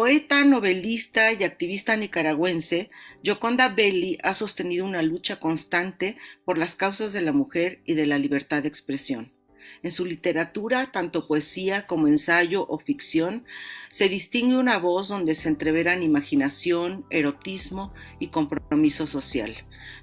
poeta, novelista y activista nicaragüense, Gioconda Belli ha sostenido una lucha constante por las causas de la mujer y de la libertad de expresión. En su literatura, tanto poesía como ensayo o ficción, se distingue una voz donde se entreveran imaginación, erotismo y compromiso social.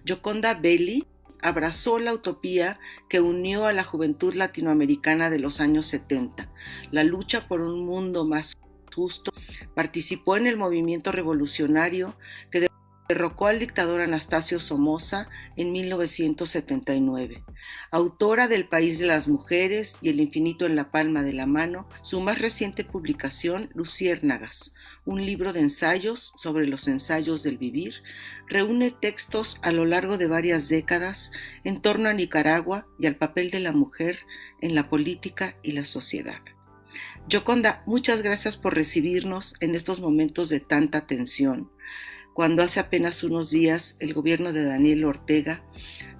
Gioconda Belli abrazó la utopía que unió a la juventud latinoamericana de los años 70, la lucha por un mundo más justo. Participó en el movimiento revolucionario que derrocó al dictador Anastasio Somoza en 1979. Autora del País de las Mujeres y El infinito en la palma de la mano, su más reciente publicación, Luciérnagas, un libro de ensayos sobre los ensayos del vivir, reúne textos a lo largo de varias décadas en torno a Nicaragua y al papel de la mujer en la política y la sociedad. Gioconda, muchas gracias por recibirnos en estos momentos de tanta tensión, cuando hace apenas unos días el gobierno de Daniel Ortega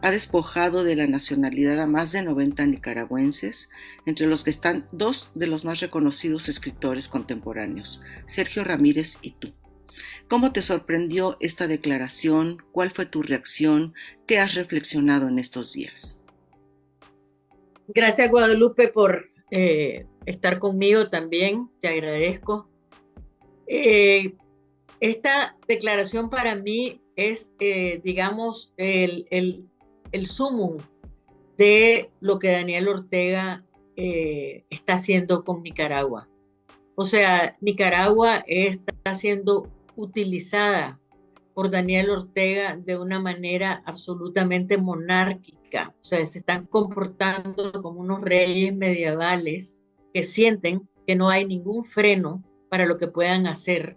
ha despojado de la nacionalidad a más de 90 nicaragüenses, entre los que están dos de los más reconocidos escritores contemporáneos, Sergio Ramírez y tú. ¿Cómo te sorprendió esta declaración? ¿Cuál fue tu reacción? ¿Qué has reflexionado en estos días? Gracias, Guadalupe, por estar conmigo también. Te agradezco. Esta declaración para mí es, digamos, el sumum de lo que Daniel Ortega está haciendo con Nicaragua. O sea, Nicaragua está siendo utilizada por Daniel Ortega de una manera absolutamente monárquica. O sea, se están comportando como unos reyes medievales que sienten que no hay ningún freno para lo que puedan hacer.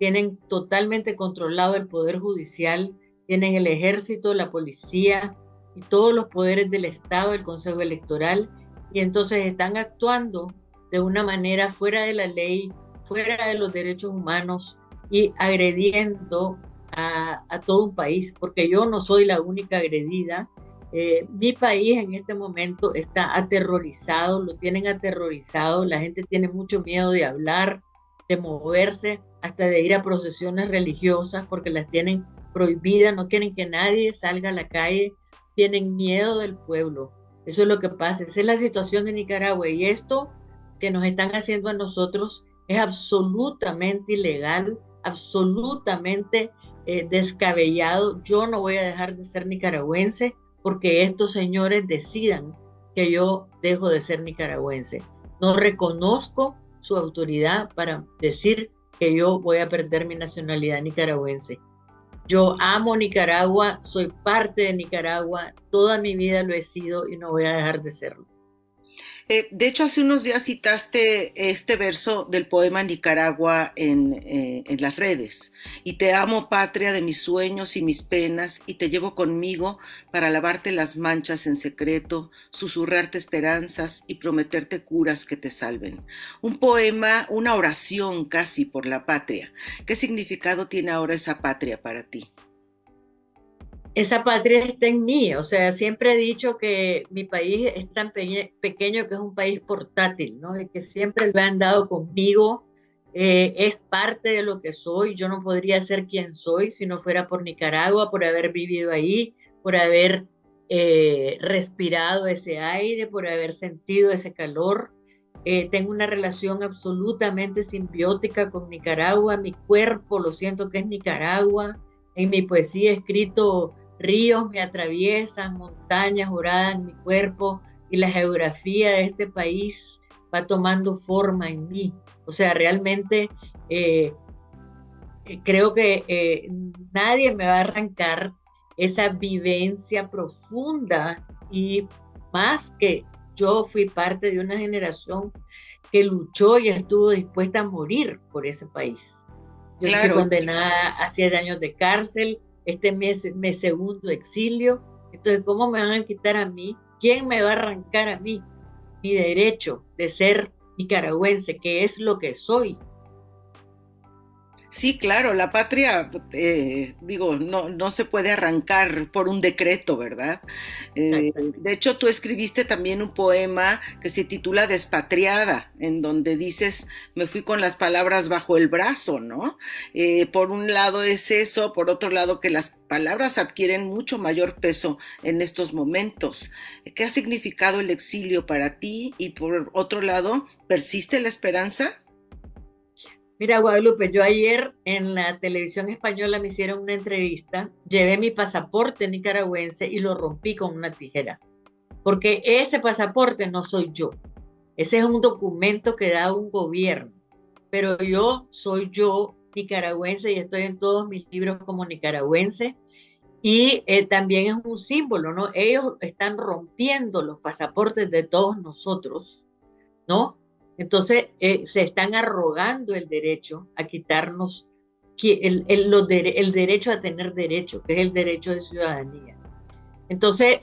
Tienen totalmente controlado el poder judicial, tienen el ejército, la policía y todos los poderes del Estado, el Consejo Electoral, y entonces están actuando de una manera fuera de la ley, fuera de los derechos humanos y agrediendo a todo un país, porque yo no soy la única agredida. Mi país en este momento está aterrorizado, lo tienen aterrorizado, la gente tiene mucho miedo de hablar, de moverse, hasta de ir a procesiones religiosas porque las tienen prohibidas, no quieren que nadie salga a la calle, tienen miedo del pueblo. Eso es lo que pasa, esa es la situación de Nicaragua y esto que nos están haciendo a nosotros es absolutamente ilegal, absolutamente descabellado. Yo no voy a dejar de ser nicaragüense porque estos señores decidan que yo dejo de ser nicaragüense. No reconozco su autoridad para decir que yo voy a perder mi nacionalidad nicaragüense. Yo amo Nicaragua, soy parte de Nicaragua, toda mi vida lo he sido y no voy a dejar de serlo. De hecho, hace unos días citaste este verso del poema Nicaragua en las redes. Y te amo, patria de mis sueños y mis penas, y te llevo conmigo para lavarte las manchas en secreto, susurrarte esperanzas y prometerte curas que te salven. Un poema, una oración casi por la patria. ¿Qué significado tiene ahora esa patria para ti? Esa patria está en mí, o sea, siempre he dicho que mi país es tan pequeño que es un país portátil, ¿no? Y que siempre lo han dado conmigo, es parte de lo que soy, yo no podría ser quien soy si no fuera por Nicaragua, por haber vivido ahí, por haber respirado ese aire, por haber sentido ese calor. Tengo una relación absolutamente simbiótica con Nicaragua, mi cuerpo lo siento que es Nicaragua, en mi poesía he escrito ríos me atraviesan, montañas oradan mi cuerpo y la geografía de este país va tomando forma en mí. O sea, realmente eh, creo que nadie me va a arrancar esa vivencia profunda y más que yo fui parte de una generación que luchó y estuvo dispuesta a morir por ese país. Yo fui Claro. condenada a 7 años de cárcel, este mes es mi segundo exilio. Entonces, ¿cómo me van a quitar a mí? ¿Quién me va a arrancar a mí mi derecho de ser nicaragüense, que es lo que soy? Sí, claro, la patria, digo, no se puede arrancar por un decreto, ¿verdad? Exactamente. De hecho, tú escribiste también un poema que se titula Despatriada, en donde dices, me fui con las palabras bajo el brazo, ¿no? Por un lado es eso, por otro lado que las palabras adquieren mucho mayor peso en estos momentos. ¿Qué ha significado el exilio para ti? Y por otro lado, ¿persiste la esperanza? Mira, Guadalupe, yo ayer en la televisión española me hicieron una entrevista, llevé mi pasaporte nicaragüense y lo rompí con una tijera, porque ese pasaporte no soy yo, ese es un documento que da un gobierno, pero yo soy yo nicaragüense y estoy en todos mis libros como nicaragüense y también es un símbolo, ¿no? Ellos están rompiendo los pasaportes de todos nosotros, ¿no? Entonces, se están arrogando el derecho a quitarnos el derecho a tener derecho, que es el derecho de ciudadanía. Entonces,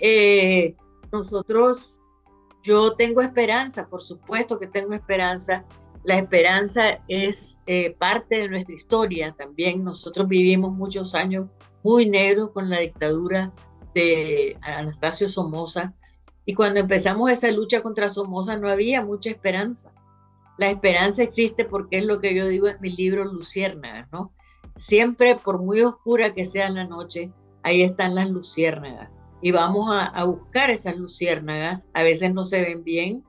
nosotros, yo tengo esperanza, por supuesto que tengo esperanza. La esperanza es parte de nuestra historia también. Nosotros vivimos muchos años muy negros con la dictadura de Anastasio Somoza. Y cuando empezamos esa lucha contra Somoza no había mucha esperanza. La esperanza existe porque es lo que yo digo en mi libro Luciérnagas, ¿no? Siempre, por muy oscura que sea la noche, ahí están las luciérnagas. Y vamos a buscar esas luciérnagas. A veces no se ven bien.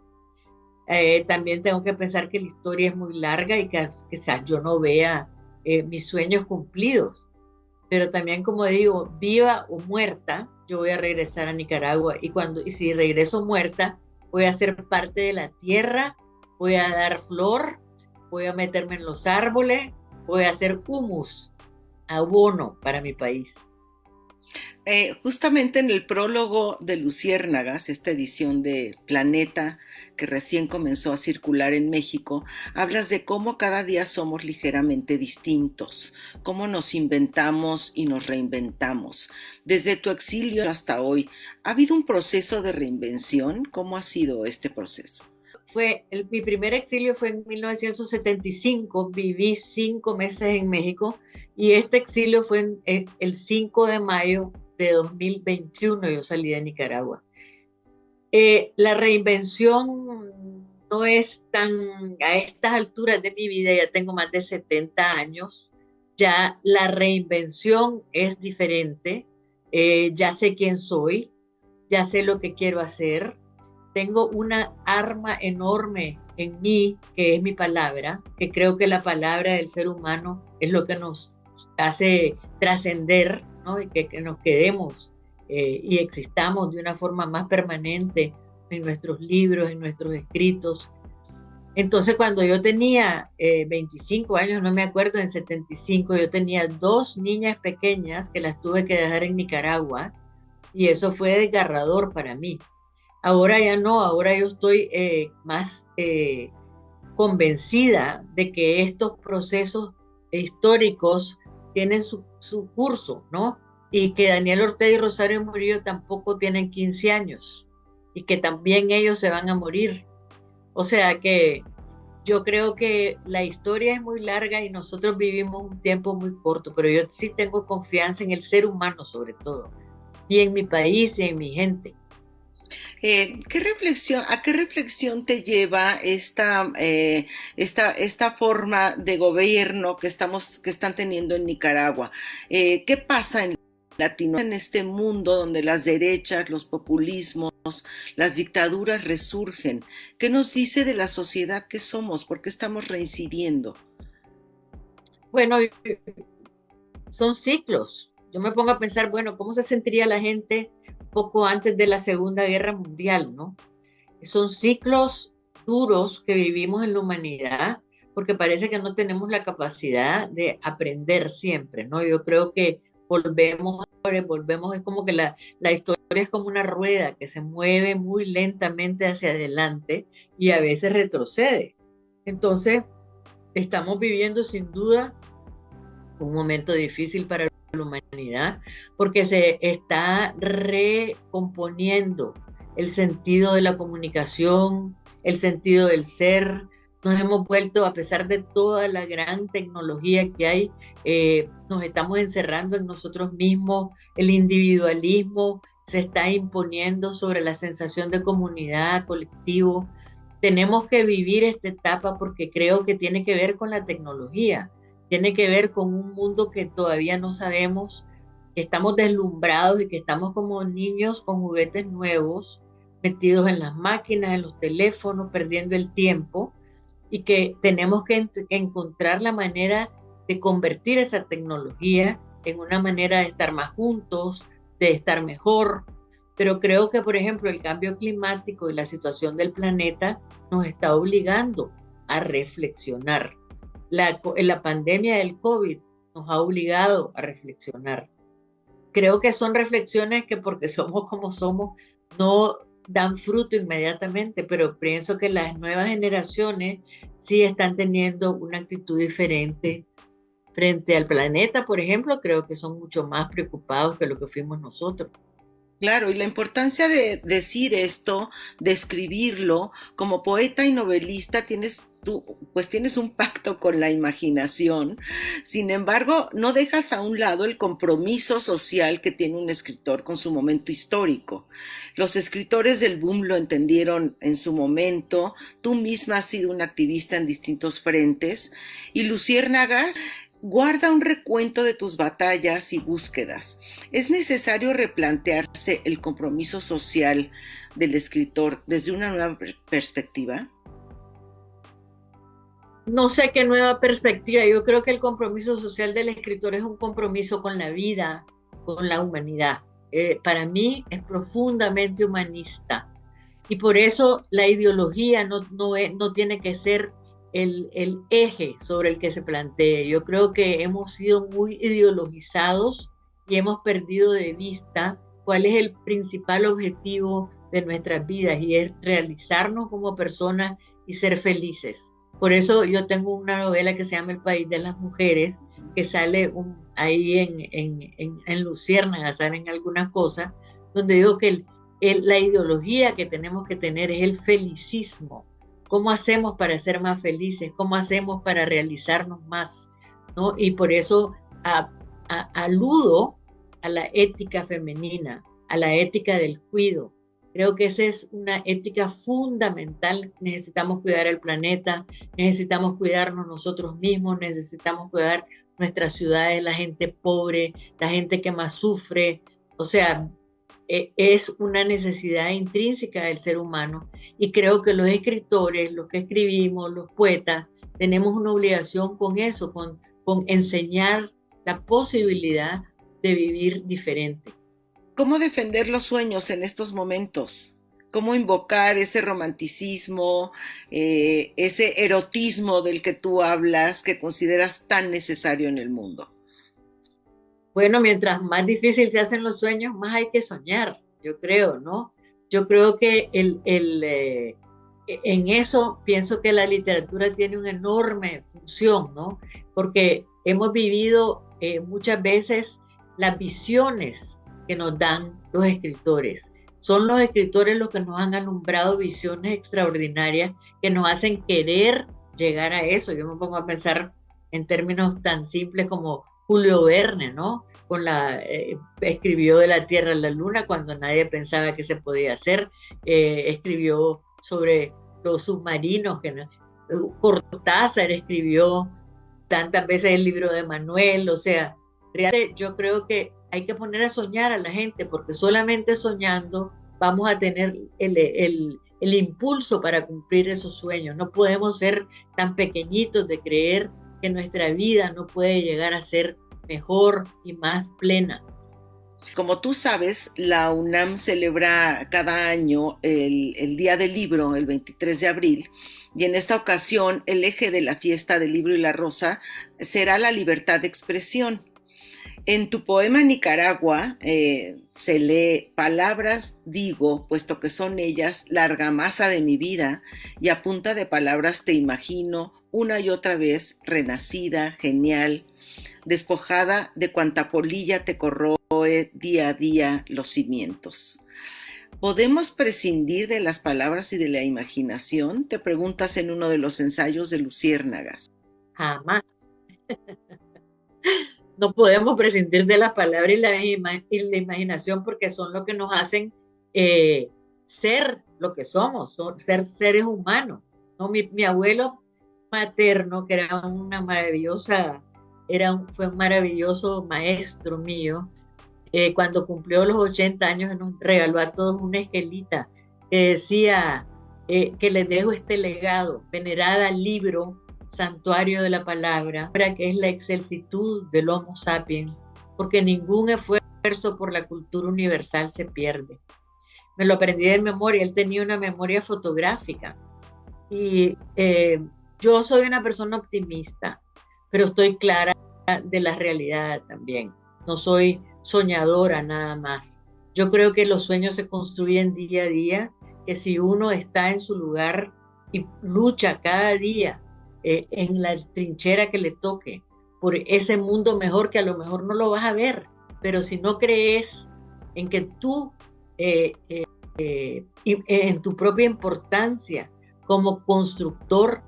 También tengo que pensar que la historia es muy larga y que quizás yo no vea mis sueños cumplidos. Pero también, como digo, viva o muerta, yo voy a regresar a Nicaragua. Y si regreso muerta, voy a ser parte de la tierra, voy a dar flor, voy a meterme en los árboles, voy a hacer humus, abono para mi país. Justamente en el prólogo de Luciérnagas, esta edición de Planeta que recién comenzó a circular en México, hablas de cómo cada día somos ligeramente distintos, cómo nos inventamos y nos reinventamos. Desde tu exilio hasta hoy, ¿ha habido un proceso de reinvención? ¿Cómo ha sido este proceso? Mi primer exilio fue en 1975, viví 5 meses en México y este exilio fue el 5 de mayo de 2021, yo salí de Nicaragua. La reinvención no es tan, a estas alturas de mi vida, ya tengo más de 70 años, ya la reinvención es diferente, ya sé quién soy, ya sé lo que quiero hacer, tengo una arma enorme en mí, que es mi palabra, que creo que la palabra del ser humano es lo que nos hace trascender, ¿no? Y que nos quedemos y existamos de una forma más permanente en nuestros libros, en nuestros escritos. Entonces, cuando yo tenía 25 años, no me acuerdo, en 75, yo tenía 2 niñas pequeñas que las tuve que dejar en Nicaragua y eso fue desgarrador para mí. Ahora ya no, ahora yo estoy más convencida de que estos procesos históricos tienen su curso, ¿no? Y que Daniel Ortega y Rosario Murillo tampoco tienen 15 años y que también ellos se van a morir. O sea que yo creo que la historia es muy larga y nosotros vivimos un tiempo muy corto, pero yo sí tengo confianza en el ser humano sobre todo, y en mi país y en mi gente. ¿A qué reflexión te lleva esta forma de gobierno que están teniendo en Nicaragua? ¿Qué pasa en en este mundo donde las derechas, los populismos, las dictaduras resurgen? ¿Qué nos dice de la sociedad que somos? ¿Por qué estamos reincidiendo? Bueno, son ciclos. Yo me pongo a pensar, bueno, ¿cómo se sentiría la gente poco antes de la Segunda Guerra Mundial, ¿no? Son ciclos duros que vivimos en la humanidad, porque parece que no tenemos la capacidad de aprender siempre, ¿no? Yo creo que volvemos, es como que la historia es como una rueda que se mueve muy lentamente hacia adelante y a veces retrocede. Entonces, estamos viviendo sin duda un momento difícil para la humanidad porque se está recomponiendo el sentido de la comunicación, el sentido del ser. nos hemos vuelto, a pesar de toda la gran tecnología que hay, nos estamos encerrando en nosotros mismos, el individualismo se está imponiendo sobre la sensación de comunidad, colectivo. Tenemos que vivir esta etapa porque creo que tiene que ver con la tecnología, tiene que ver con un mundo que todavía no sabemos, que estamos deslumbrados y que estamos como niños con juguetes nuevos, metidos en las máquinas, en los teléfonos, perdiendo el tiempo y que tenemos que encontrar la manera de convertir esa tecnología en una manera de estar más juntos, de estar mejor. Pero creo que, por ejemplo, el cambio climático y la situación del planeta nos está obligando a reflexionar. La pandemia del COVID nos ha obligado a reflexionar. Creo que son reflexiones que porque somos como somos, no dan fruto inmediatamente, pero pienso que las nuevas generaciones sí están teniendo una actitud diferente frente al planeta, por ejemplo, creo que son mucho más preocupados que lo que fuimos nosotros. Claro, y la importancia de decir esto, de escribirlo, como poeta y novelista pues tienes un pacto con la imaginación. Sin embargo, no dejas a un lado el compromiso social que tiene un escritor con su momento histórico. Los escritores del boom lo entendieron en su momento, tú misma has sido una activista en distintos frentes, y Luciérnagas guarda un recuento de tus batallas y búsquedas. ¿Es necesario replantearse el compromiso social del escritor desde una nueva perspectiva? No sé qué nueva perspectiva. Yo creo que el compromiso social del escritor es un compromiso con la vida, con la humanidad. Para mí es profundamente humanista. Y por eso la ideología no tiene que ser el eje sobre el que se plantee. Yo creo que hemos sido muy ideologizados y hemos perdido de vista cuál es el principal objetivo de nuestras vidas y es realizarnos como personas y ser felices. Por eso yo tengo una novela que se llama El País de las Mujeres, que sale ahí en Luciérnaga, salen algunas cosas, donde digo que la ideología que tenemos que tener es el felicismo. ¿Cómo hacemos para ser más felices? ¿Cómo hacemos para realizarnos más? ¿No? Y por eso aludo a la ética femenina, a la ética del cuido. Creo que esa es una ética fundamental. Necesitamos cuidar el planeta, necesitamos cuidarnos nosotros mismos, necesitamos cuidar nuestras ciudades, la gente pobre, la gente que más sufre. O sea, es una necesidad intrínseca del ser humano y creo que los escritores, los que escribimos, los poetas, tenemos una obligación con eso, con enseñar la posibilidad de vivir diferente. ¿Cómo defender los sueños en estos momentos? ¿Cómo invocar ese romanticismo, ese erotismo del que tú hablas, que consideras tan necesario en el mundo? Bueno, mientras más difícil se hacen los sueños, más hay que soñar, yo creo, ¿no? Yo creo que en eso pienso que la literatura tiene una enorme función, ¿no? Porque hemos vivido muchas veces las visiones que nos dan los escritores. Son los escritores los que nos han alumbrado visiones extraordinarias que nos hacen querer llegar a eso. Yo me pongo a pensar en términos tan simples como Julio Verne, ¿no? Escribió de la Tierra a la Luna cuando nadie pensaba que se podía hacer. Escribió sobre los submarinos. Cortázar escribió tantas veces el libro de Manuel. O sea, realmente yo creo que hay que poner a soñar a la gente porque solamente soñando vamos a tener el impulso para cumplir esos sueños. No podemos ser tan pequeñitos de creer que nuestra vida no puede llegar a ser mejor y más plena. Como tú sabes, la UNAM celebra cada año el Día del Libro, el 23 de abril, y en esta ocasión el eje de la fiesta del libro y la rosa será la libertad de expresión. En tu poema Nicaragua se lee: palabras digo, puesto que son ellas la argamasa de mi vida, y a punta de palabras te imagino una y otra vez renacida, genial, despojada de cuanta polilla te corroe día a día los cimientos. ¿Podemos prescindir de las palabras y de la imaginación? Te preguntas en uno de los ensayos de Luciérnagas. Jamás. No podemos prescindir de las palabras y la imaginación porque son lo que nos hacen ser lo que somos, ser seres humanos, ¿no? Mi abuelo materno, que era una maravillosa, fue un maravilloso maestro mío, cuando cumplió los 80 años nos regaló a todos una esquelita que decía que les dejo este legado, venerada libro, santuario de la palabra, que es la excelsitud del Homo sapiens, porque ningún esfuerzo por la cultura universal se pierde. Me lo aprendí de memoria, él tenía una memoria fotográfica y yo soy una persona optimista, pero estoy clara de la realidad también. No soy soñadora nada más. Yo creo que los sueños se construyen día a día, que si uno está en su lugar y lucha cada día en la trinchera que le toque por ese mundo mejor que a lo mejor no lo vas a ver, pero si no crees en que tú, en tu propia importancia como constructor,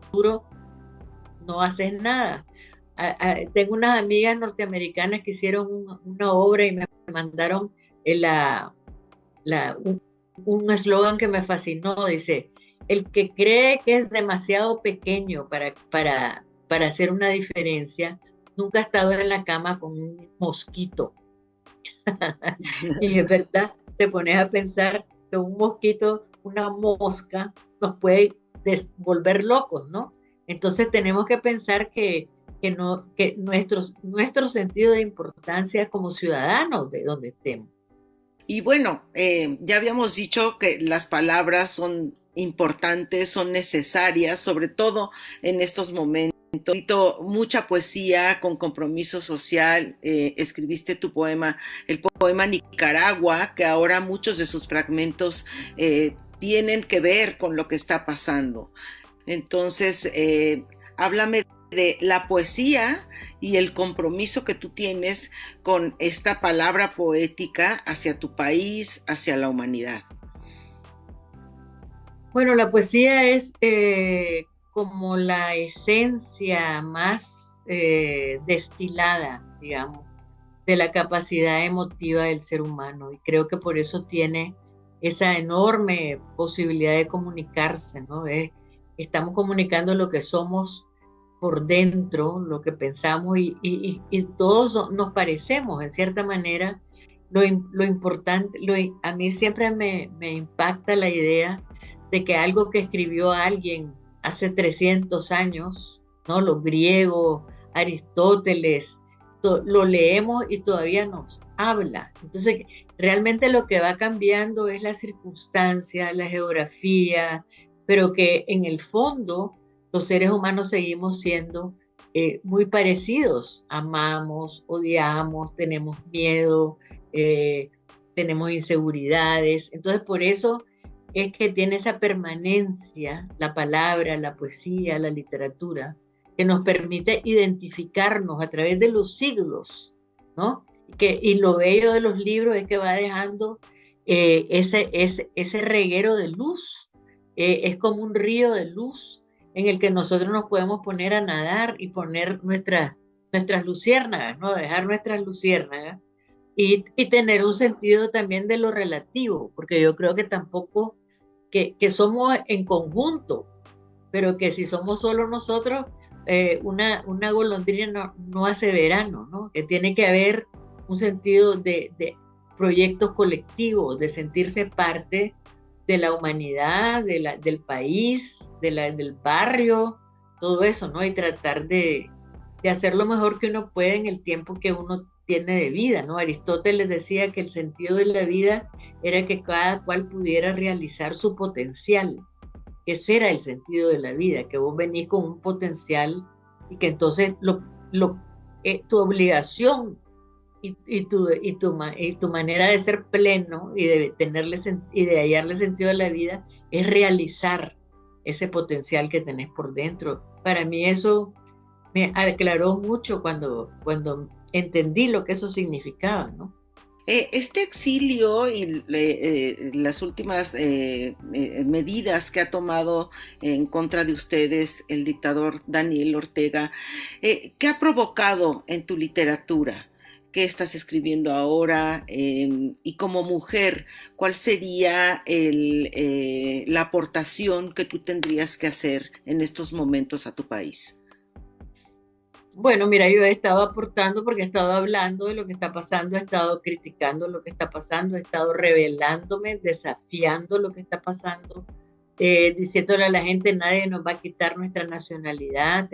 no haces nada. Tengo unas amigas norteamericanas que hicieron una obra y me mandaron un eslogan que me fascinó. Dice: el que cree que es demasiado pequeño para hacer una diferencia, nunca ha estado en la cama con un mosquito. Y es verdad, te pones a pensar que un mosquito, una mosca, nos puede volver locos, ¿no? Entonces tenemos que pensar que nuestro sentido de importancia como ciudadanos de donde estemos. Y bueno, ya habíamos dicho que las palabras son importantes, son necesarias, sobre todo en estos momentos. Mucha poesía con compromiso social. Escribiste tu poema, el poema Nicaragua, que ahora muchos de sus fragmentos tienen que ver con lo que está pasando. Entonces, háblame de la poesía y el compromiso que tú tienes con esta palabra poética hacia tu país, hacia la humanidad. Bueno, la poesía es como la esencia más destilada, digamos, de la capacidad emotiva del ser humano, y creo que por eso tiene esa enorme posibilidad de comunicarse, ¿no? Estamos comunicando lo que somos por dentro, lo que pensamos, y todos nos parecemos, en cierta manera. Lo importante, a mí siempre me impacta la idea de que algo que escribió alguien hace 300 años, ¿no? Los griegos, Aristóteles, lo leemos y todavía nos habla. Entonces, realmente lo que va cambiando es la circunstancia, la geografía, pero que en el fondo los seres humanos seguimos siendo muy parecidos. Amamos, odiamos, tenemos miedo, tenemos inseguridades. Entonces, por eso es que tiene esa permanencia la palabra, la poesía, la literatura, que nos permite identificarnos a través de los siglos, ¿no? Y lo bello de los libros es que va dejando ese reguero de luz. Es como un río de luz en el que nosotros nos podemos poner a nadar y poner nuestras luciérnagas, ¿no? Dejar nuestras luciérnagas y tener un sentido también de lo relativo, porque yo creo que tampoco que somos en conjunto, pero que si somos solo nosotros, una golondrina no hace verano, ¿no? Que tiene que haber un sentido de proyectos colectivos, de sentirse parte de la humanidad, del país, del barrio, todo eso, ¿no? Y tratar de hacer lo mejor que uno puede en el tiempo que uno tiene de vida, ¿no? Aristóteles decía que el sentido de la vida era que cada cual pudiera realizar su potencial, que ese era el sentido de la vida, que vos venís con un potencial y que entonces tu obligación y tu manera de ser pleno y de hallarle sentido a la vida es realizar ese potencial que tenés por dentro. Para mí eso me aclaró mucho cuando entendí lo que eso significaba, ¿no? Este exilio y las últimas medidas que ha tomado en contra de ustedes el dictador Daniel Ortega, ¿qué ha provocado en tu literatura? ¿Qué estás escribiendo ahora? Y como mujer, ¿cuál sería la aportación que tú tendrías que hacer en estos momentos a tu país? Bueno, mira, yo he estado aportando porque he estado hablando de lo que está pasando, he estado criticando lo que está pasando, he estado revelándome, desafiando lo que está pasando, diciéndole a la gente, nadie nos va a quitar nuestra nacionalidad,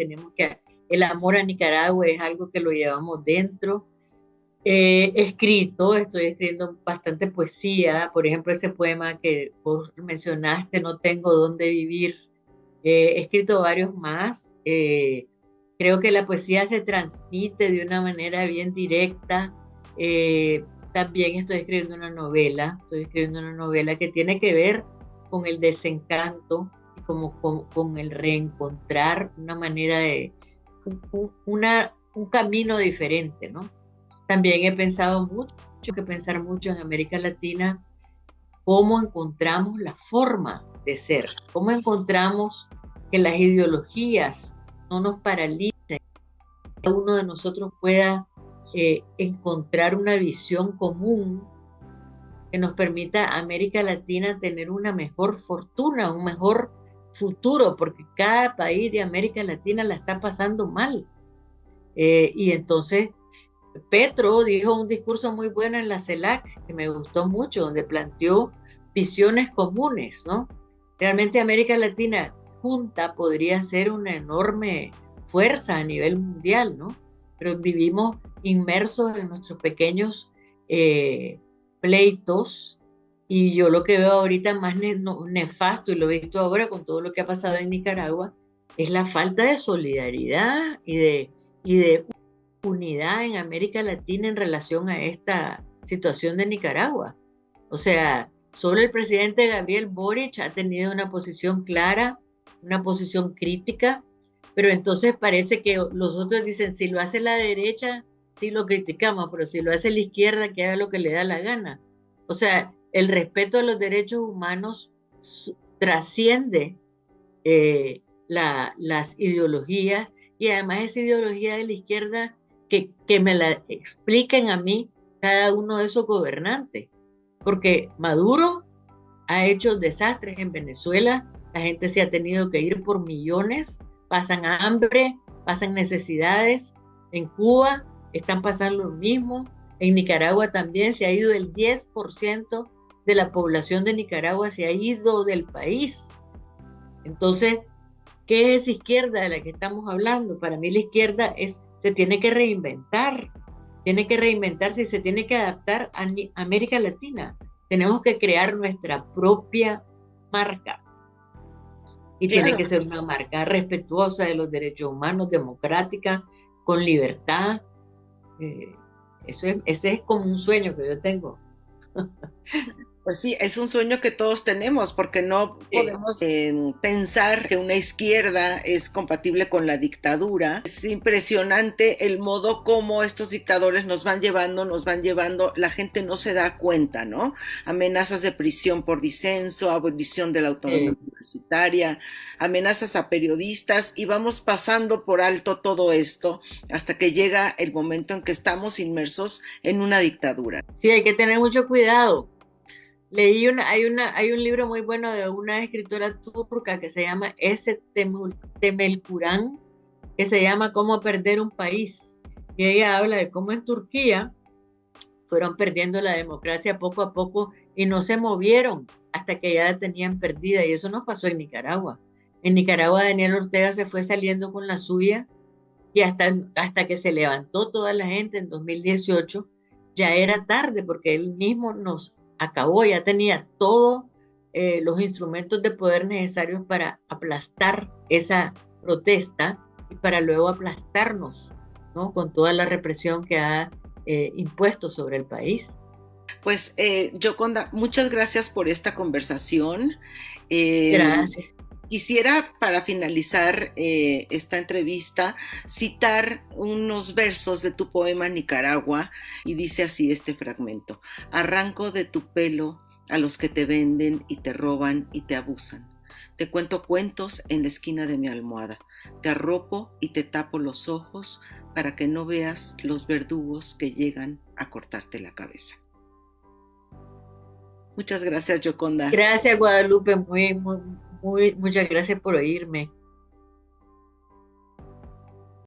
el amor a Nicaragua es algo que lo llevamos dentro. Estoy escribiendo bastante poesía, por ejemplo, ese poema que vos mencionaste, No tengo dónde vivir. He escrito varios más. Creo que la poesía se transmite de una manera bien directa. También estoy escribiendo una novela que tiene que ver con el desencanto y como con el reencontrar una manera de, un camino diferente, ¿no? También he pensado mucho, que pensar mucho en América Latina, cómo encontramos la forma de ser, cómo encontramos que las ideologías no nos paralicen, cada uno de nosotros pueda encontrar una visión común que nos permita a América Latina tener una mejor fortuna, un mejor futuro, porque cada país de América Latina la está pasando mal. Y entonces Petro dijo un discurso muy bueno en la CELAC, que me gustó mucho, donde planteó visiones comunes, ¿no? Realmente América Latina junta podría ser una enorme fuerza a nivel mundial, ¿no? Pero vivimos inmersos en nuestros pequeños pleitos, y yo lo que veo ahorita más nefasto, y lo he visto ahora con todo lo que ha pasado en Nicaragua, es la falta de solidaridad y de unidad en América Latina en relación a esta situación de Nicaragua. O sea, solo el presidente Gabriel Boric ha tenido una posición clara, una posición crítica, pero entonces parece que los otros dicen, si lo hace la derecha, sí lo criticamos, pero si lo hace la izquierda, que haga lo que le da la gana. O sea, el respeto a los derechos humanos trasciende las ideologías, y además esa ideología de la izquierda que me la expliquen a mí cada uno de esos gobernantes, porque Maduro ha hecho desastres en Venezuela, la gente se ha tenido que ir por millones, pasan hambre, pasan necesidades, en Cuba están pasando lo mismo, en Nicaragua también se ha ido el 10% de la población de Nicaragua, se ha ido del país. Entonces, ¿qué es izquierda de la que estamos hablando? Para mí la izquierda se tiene que reinventarse y se tiene que adaptar a América Latina. Tenemos que crear nuestra propia marca, y tiene Claro. que ser una marca respetuosa de los derechos humanos, democrática, con libertad. Eh, ese es como un sueño que yo tengo. Pues sí, es un sueño que todos tenemos, porque no Sí. podemos pensar que una izquierda es compatible con la dictadura. Es impresionante el modo como estos dictadores nos van llevando, la gente no se da cuenta, ¿no? Amenazas de prisión por disenso, abolición de la autonomía universitaria, amenazas a periodistas, y vamos pasando por alto todo esto hasta que llega el momento en que estamos inmersos en una dictadura. Sí, hay que tener mucho cuidado. Hay un libro muy bueno de una escritora turca que se llama Temelkuran, que se llama Cómo perder un país. Y ella habla de cómo en Turquía fueron perdiendo la democracia poco a poco y no se movieron hasta que ya la tenían perdida. Y eso no pasó en Nicaragua. En Nicaragua Daniel Ortega se fue saliendo con la suya, y hasta que se levantó toda la gente en 2018, ya era tarde porque él mismo nos acabó, ya tenía todos los instrumentos de poder necesarios para aplastar esa protesta y para luego aplastarnos, ¿no? Con toda la represión que ha impuesto sobre el país. Pues, Yoconda, muchas gracias por esta conversación. Eh, Gracias. Quisiera, para finalizar esta entrevista, citar unos versos de tu poema Nicaragua, y dice así este fragmento: arranco de tu pelo a los que te venden y te roban y te abusan. Te cuento cuentos en la esquina de mi almohada. Te arropo y te tapo los ojos para que no veas los verdugos que llegan a cortarte la cabeza. Muchas gracias, Yoconda. Gracias, Guadalupe, muchas gracias por oírme.